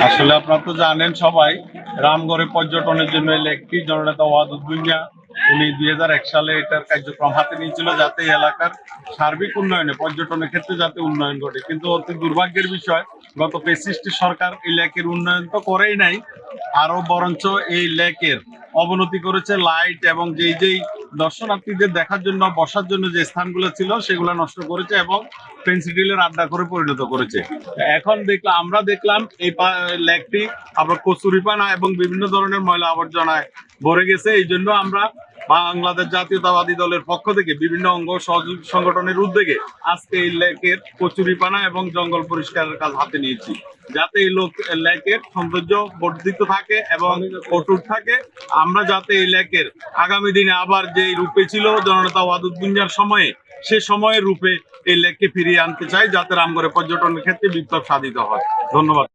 আসলে আপনারা তো জানেন সবাই, রামগড়ে পর্যটনের জন্য এই লেকটি জননেতা ওয়াদুদ ভুঁইয়া উনি 2001 সালে এটার কার্যক্রম হাতে নিয়েছিল, যাতে এই এলাকার সার্বিক উন্নয়নে পর্যটনের ক্ষেত্রে যাতে উন্নয়ন ঘটে। কিন্তু অতি দুর্ভাগ্যের বিষয়, গত ফ্যাসিস্ট সরকার এই লেকের উন্নয়ন তো করেই নাই, আরো বরঞ্চ এই লেকের অবনতি করেছে। লাইট এবং যেই দর্শনার্থীদের দেখার জন্য বসার জন্য যে স্থানগুলো ছিল সেগুলো নষ্ট করেছে এবং পেন্সিডিলের আড্ডা করে পরিণত করেছে। এখন আমরা দেখলাম এই লেকটি আবার কচুরিপানা এবং বিভিন্ন ধরনের ময়লা আবর্জনায় ভরে গেছে। এই জন্য আমরা বাংলাদেশ জাতীয়তাবাদী দলের পক্ষ থেকে বিভিন্ন অঙ্গ সহযোগী সংগঠনের উদ্যোগে আজকে এই লেকের কচুরিপানা এবং জঙ্গল পরিষ্কারের কাজ হাতে নিয়েছি, যাতে এই লেকের সৌন্দর্য বর্ধিত থাকে এবং অটুট থাকে। আমরা যাতে এই লেকের আগামী দিনে আবার যে রূপে ছিল জননেতা ওয়াদুদ ভুঁইয়ার সময়ে, সে সময়ের রূপে এই লেককে ফিরিয়ে আনতে চাই, যাতে রামগড়ে পর্যটনের ক্ষেত্রে বিপ্লব সাধিত হয়। ধন্যবাদ।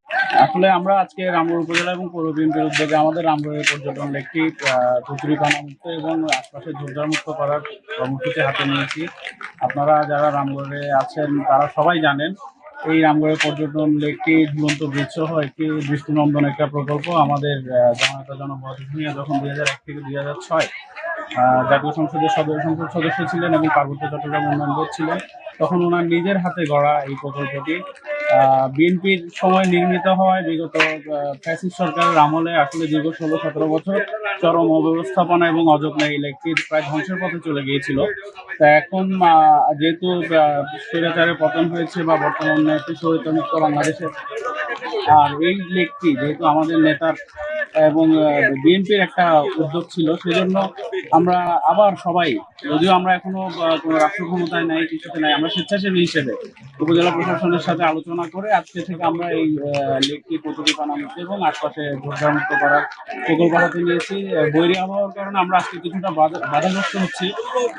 আসলে আমরা আজকে রামগড় উপজেলা এবং পৌর বিএনপির উদ্যোগে আমাদের রামগড়ের পর্যটন লেকটি কচুরিপানা মুক্ত এবং আশপাশে ঝোপঝাড় মুক্ত করার কর্মসূচি হাতে নিয়েছি। আপনারা যারা রামগড়ে আছেন তারা সবাই জানেন এই রামগড়ের পর্যটন লেকটি ঝুলন্ত বৃক্ষ একটি দৃষ্টিনন্দন একটা প্রকল্প। আমাদের জননেতা ওয়াদুদ ভুঁইয়া যখন 2001 থেকে 2006 জাতীয় সংসদের সংসদ সদস্য ছিলেন এবং পার্বত্য চট্টগ্রাম উন্নয়ন বোর্ড ছিলেন, তখন ওনার নিজের হাতে গড়া এই প্রকল্পটি বিএনপির সময় নির্মিত হওয়ায় বিগত ফ্যাসিস্ট সরকারের আমলে আসলে দীর্ঘ 16-17 বছর চরম অব্যবস্থাপনা এবং অযত্নে এই লেকটি প্রায় ধ্বংসের পথে চলে গিয়েছিল। তা এখন যেহেতু স্বৈরাচারের পতন হয়েছে বা বর্তমানে একটি স্বৈরাচারমুক্ত বাংলাদেশে, আর এই লেকটি যেহেতু আমাদের নেতার এবং বিএনপির একটা উদ্যোগ ছিল, সেজন্য আমরা আবার সবাই, যদিও আমরা এখনো কোনো রাষ্ট্র ক্ষমতায় নাই, কিছুতে নাই, আমরা স্বেচ্ছাসেবী হিসেবে উপজেলা প্রশাসনের সাথে আলোচনা করে আজকে থেকে আমরা এই লেকটি কচুরিপানা মুক্ত এবং আশপাশে ঝোপঝাড় মুক্ত করার প্রকল্প হাতে নিয়েছি। বৈরী আবহাওয়ার কারণে আমরা আজকে কিছুটা বাধাগ্রস্ত হচ্ছি।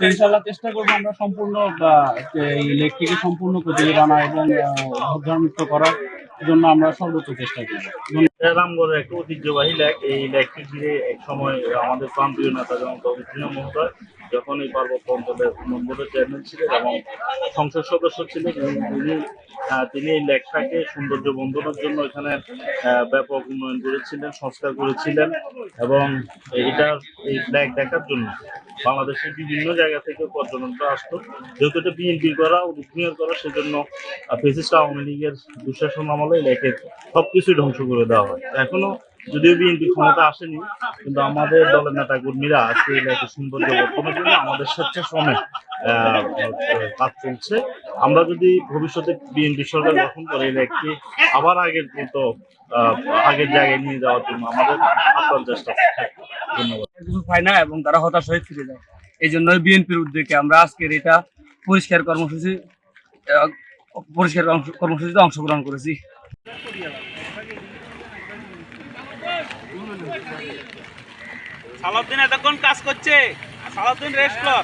ইনশাল্লাহ চেষ্টা করবো আমরা সম্পূর্ণ এই লেকটিকে সম্পূর্ণ কচুরিপানা এবং ঝোপঝাড় মুক্ত করার জন্য আমরা সর্বোচ্চ চেষ্টা করবো। রামগড়ের একটা ঐতিহ্যবাহী লেক, এই লেকটি ঘিরে এক সময় আমাদের প্রান্তীয় নেতা যেমন মহোদয় যখন এই পার্বত্য অঞ্চলের বোর্ডের চেয়ারম্যান ছিলেন এবং সংসদ সদস্য ছিলেন, তিনি এই লেকটাকে সৌন্দর্য বন্ধনের জন্য এখানে ব্যাপক উন্নয়ন করেছিলেন, সংস্কার করেছিলেন এবং এই লেক দেখার জন্য বাংলাদেশের বিভিন্ন জায়গা থেকে পর্যটনটা আসতো। যেহেতু এটা বিএনপি করা, উদ্যোগ করা, সেজন্য ফ্যাসিস্ট আওয়ামী লীগের দুঃশাসন আমলে লেকের সবকিছুই ধ্বংস করে দেওয়া হয়। এখনো যদিও বিএনপি ক্ষমতা আসেনি, কিন্তু আমাদের দলের নেতা কর্মীরা আজকে এই লেকের সৌন্দর্য বর্ধনের জন্য আমাদের স্বেচ্ছাশ্রমে কাজ চলছে। আমরা যদি ভবিষ্যতে বিএনপি সরকার গঠন করে এই লেককে আবার আগের মতো আগের জায়গায় নিয়ে যাওয়ার জন্য আমাদের আপ্রাণ চেষ্টা। ধন্যবাদ। কিছু পায় না এবং তারা হতাশ হয়ে ফিরে যায়। এই জন্য বিএনপির উদ্যোগে আমরা আজকের এটা পরিষ্কার কর্মসূচিতে অংশগ্রহণ করেছি। সালাউদ্দিন এতক্ষণ কাজ করছে, সালাউদ্দিন রেস্ট কর।